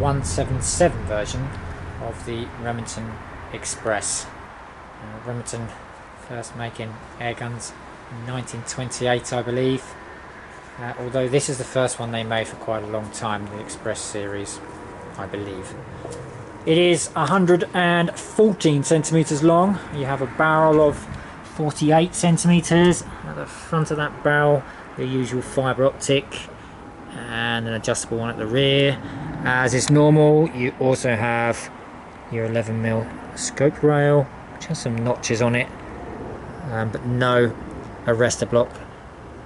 177 version of the Remington Express. Remington first making air guns in 1928, I believe. Although this is the first one they made for quite a long time, the Express series, I believe. It is 114 centimeters long. You have a barrel of 48 centimeters. At the front of that barrel, the usual fibre optic and an adjustable one at the rear. As is normal, you also have your 11mm scope rail, which has some notches on it, but no arrestor block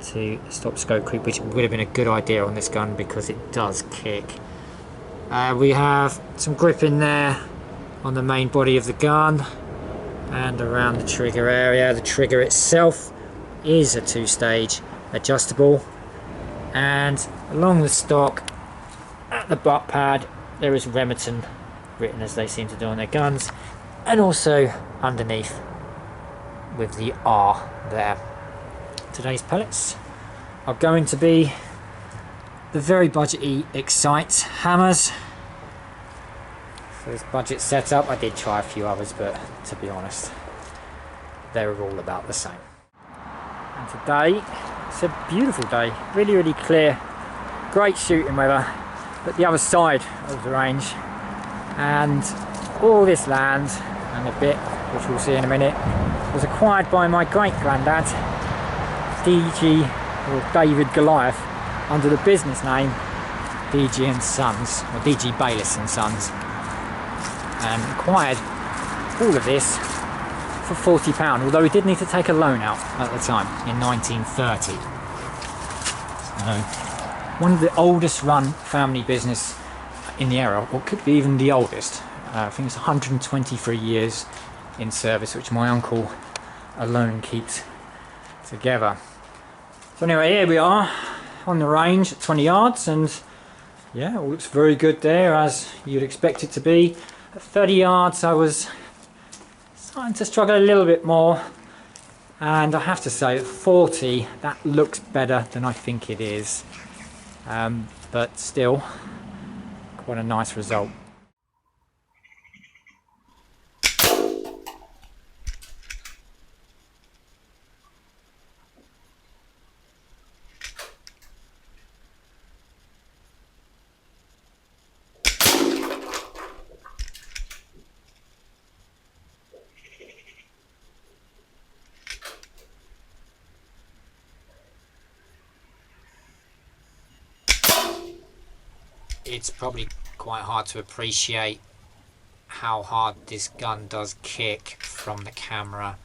to stop scope creep, which would have been a good idea on this gun because it does kick. We have some grip in there on the main body of the gun and around the trigger area. The trigger itself is a two-stage adjustable, and along the stock at the butt pad there is Remington written, as they seem to do on their guns, and also underneath with the R there. Today's pellets are going to be the very budgety Excite hammers. For this budget setup, I did try a few others, but to be honest, they were all about the same. And today, it's a beautiful day, really clear, great shooting weather, but the other side of the range, and all this land and a bit, which we'll see in a minute, was acquired by my great granddad, DG, or David Goliath, under the business name DG and Sons, or DG Bayliss and Sons, and acquired all of this for £40, although he did need to take a loan out at the time in 1930. So, one of the oldest run family business in the area, or could be even the oldest. I think it's 123 years in service, which my uncle alone keeps together. So anyway, here we are on the range at 20 yards, and yeah, it all looks very good there, as you'd expect it to be. At 30 yards I was starting to struggle a little bit more, and I have to say at 40 that looks better than I think it is, but still quite a nice result. It's probably quite hard to appreciate how hard this gun does kick from the camera.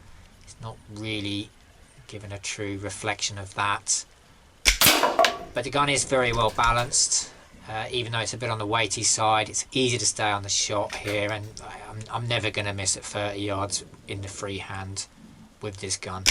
It's not really giving a true reflection of that. But the gun is very well balanced, even though it's a bit on the weighty side. It's easy to stay on the shot here, and I'm never going to miss at 30 yards in the freehand with this gun.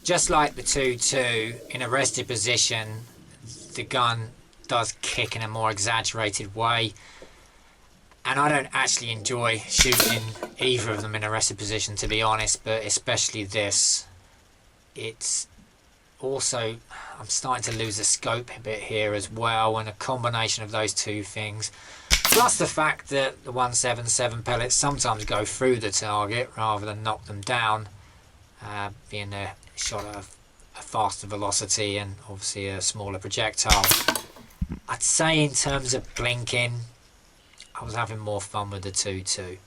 Just like the 2.2, in a rested position, the gun does kick in a more exaggerated way. And I don't actually enjoy shooting either of them in a rested position, to be honest, but especially this. It's also, I'm starting to lose the scope a bit here as well, and a combination of those two things, plus the fact that the 177 pellets sometimes go through the target rather than knock them down, being a shot at a faster velocity and obviously a smaller projectile. I'd say in terms of plinking, I was having more fun with the 2.2.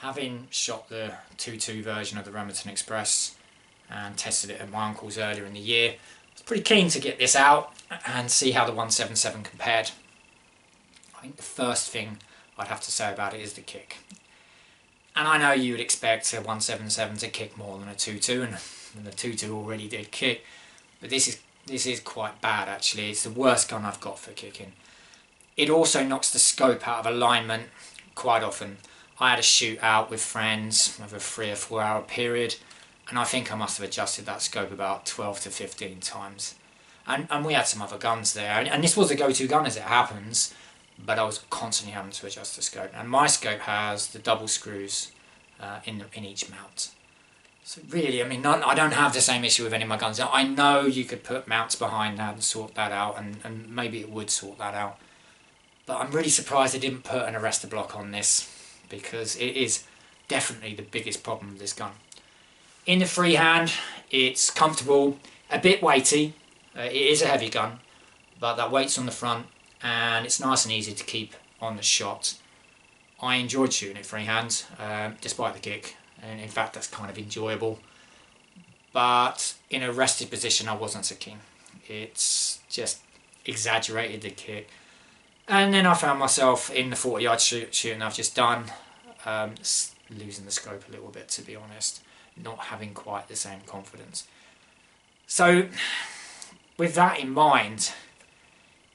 Having shot the 2.2 version of the Remington Express and tested it at my uncle's earlier in the year, I was pretty keen to get this out and see how the 177 compared. I think the first thing I'd have to say about it is the kick. And I know you would expect a 177 to kick more than a 2.2, and the 2.2 already did kick, but this is quite bad actually. It's the worst gun I've got for kicking. It also knocks the scope out of alignment quite often. I had a shootout with friends over a 3 or 4 hour period, and I think I must have adjusted that scope about 12 to 15 times. And we had some other guns there, and this was a go-to gun as it happens, but I was constantly having to adjust the scope. And my scope has the double screws in each mount. So really, I mean, I don't have the same issue with any of my guns. I know you could put mounts behind that and sort that out, and maybe it would sort that out. But I'm really surprised they didn't put an arrestor block on this, because it is definitely the biggest problem with this gun. In the freehand, it's comfortable, a bit weighty. It is a heavy gun, but that weight's on the front, and it's nice and easy to keep on the shot. I enjoyed shooting it freehand, despite the kick, and in fact that's kind of enjoyable. But in a rested position I wasn't so keen. It's just exaggerated the kick. And then I found myself in the 40-yard shooting I've just done, losing the scope a little bit, to be honest, not having quite the same confidence. So with that in mind,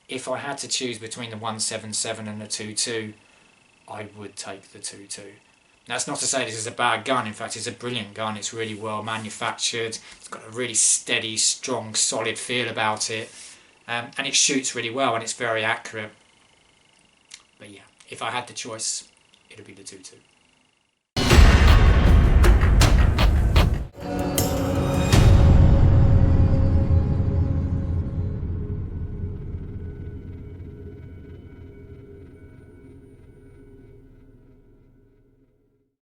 if I had to choose between the 177 and the 2.2, I would take the 2.2. That's not to say this is a bad gun. In fact, it's a brilliant gun. It's really well manufactured. It's got a really steady, strong, solid feel about it, and it shoots really well, and it's very accurate. But yeah, if I had the choice, it would be the 2.2.